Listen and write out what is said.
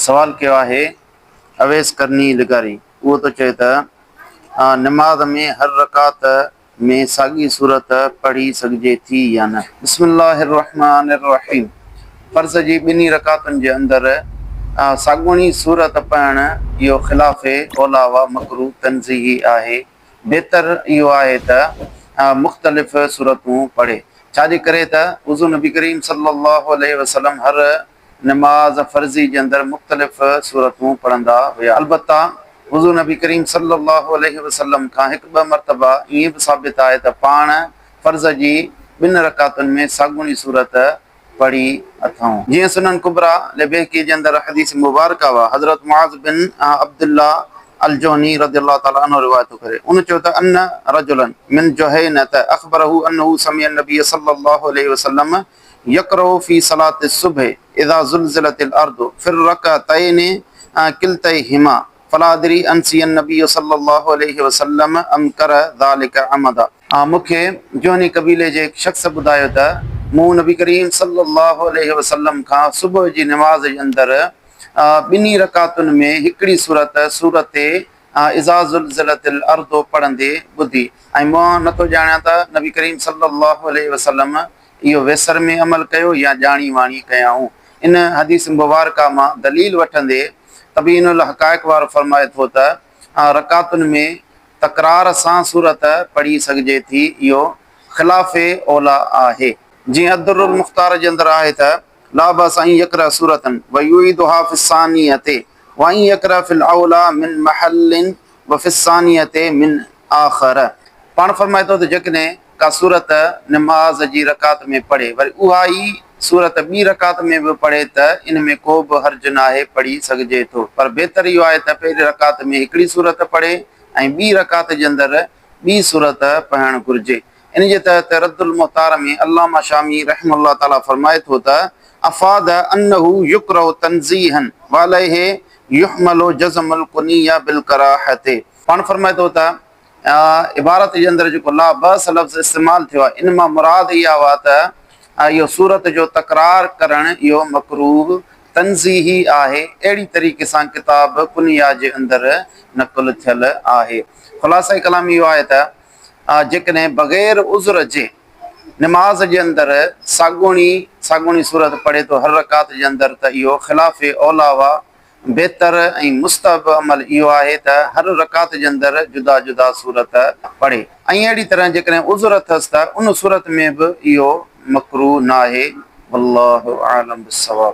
सवाल कयो आहे अवैस करनी लिगारी। वो तो चए त नमाज में हर रकात में साॻी सूरत पढ़ी सघिजे थी या न। बिस्मिल्लाहिर्रहमानिर्रहीम। फर्ज़ जी ॿिन्ही रकातुनि जे अंदरि साॻुणी सूरत पढ़णु इहो ख़िलाफ़े औला व मकरूह तंज़ीही आहे। बहितर इहो आहे त मुख़्तलिफ़ सूरतूं पढ़े। छाजे करे त वुज़ू नबी करीम सल्लल्लाहु अलैहि वसल्लम हर नमाज फर्ज़ी जे अंदरि मुख़्तलिफ़ सूरतूं पढ़ंदा हुया। अलबत्ता वुज़ू नबी करीम सल्लल्लाहु अलैहि वसल्लम खां हिकु ॿ मरतबा ईअं बि साबित आहे त पाण फर्ज़ जी ॿिनि रकातुनि में साॻुणी सूरत पढ़ी अथऊं। जीअं सुनन कुबरा लेबेकी जे अंदरि हदीस मुबारक हुआ। हज़रत मुआज़ बिन अब्दुल्लाह अल जोहनी रज़ियल्लाहु तआला अन्हु रिवायत करे। उन चयो त अन्न रजुलन मिन जुहैनत अख़बरहु अन्नहु समिअ नबी सल्लल्लाहु अलैहि वसल्लम यक़रउ फी सलाति सुबह इज़ा ज़ुलज़िलतिल अर्दु फिर रकअतैन किलतैहिमा फला अदरी अनसियन नबी सल्लल्लाहु अलैहि वसल्लम अमकर ज़ालिका अमदा। मूंखे जोहनी कबीले जे हिकु शख़्स ॿुधायो त मूं नबी करीम सल्लल्लाहु अलैहि वसल्लम खां सुबुह जी नमाज़ जे अंदरि ॿिन्ही रकातुनि में हिकिड़ी सूरत इज़ा ज़ुलज़िलतिल अर्दु पढ़ंदे ॿुधी ऐं मां नथो ॼाणियां त नबी करीम सल्लल्लाहु अलैहि वसल्लम इहो वेसर में अमल कयो या ॼाणी वाणी कयाऊं। इन हदीस मुबारका मां दलील वठंदे तबीनुल हक़ाइक़ वारो फरमाए थो त रकातुनि में तकरार सां सूरत पढ़ी सघिजे थी। इहो ख़िलाफ़े औला आहे। जीअं अदरुल मुख़्तार जे अंदरि आहे त ला बस अन यक़रा सूरतन व युईदुहा फिस्सानियते व अन यक़रा फिल औला मिन महलिन व फिस्सानियते मिन आख़र। पाण फरमाए थो त जेकॾहिं का सूरत नमाज जी रकात में पढ़े वरी उहा ई सूरत ॿी रकात में बि पढ़े त इन में को बि हर्ज न आहे, पढ़ी सघिजे थो। पर बहितर इहो आहे त पहिरीं रकात में हिकिड़ी सूरत पढ़े ऐं ॿी रकात जे अंदरि ॿी सूरत पढ़णु घुरिजे। इन जे तहत रद्दुल मुख़्तार में अल्लामा शामी रहमहुल्लाह ताला फरमाए थो त अफ़ाद अन्नहु युक़रउ तंज़ीहन व अलैहि युहमलु जज़मुल कुनिया बिल कराहते। पाण फरमाए थो त इबारत जे अंदरि जेको ला बस लफ़्ज़ इस्तेमालु थियो आहे इन मां मुराद इहा हुआ त इहो सूरत जो तकरार करणु इहो मकरूह तंज़ीही आहे। अहिड़ी तरीक़े सां किताब कुनिया जे अंदरि नक़ुल थियल आहे। ख़ुलासा कलाम इहो आहे त जेकॾहिं बग़ैर उज़र जे नमाज जे अंदरि साॻुणी सूरत पढ़े थो हर रकात जे अंदरि त इहो ख़िलाफ़े औला वा बहितर ऐं मुस्तहब अमल इहो आहे त हर रकात जे अंदरि जुदा जुदा सूरत पढ़े। ऐं अहिड़ी तरह जेकॾहिं उज़र अथसि त उन सूरत में बि इहो मकरूह न आहे। वल्लाहु आलम बिस्सवाब।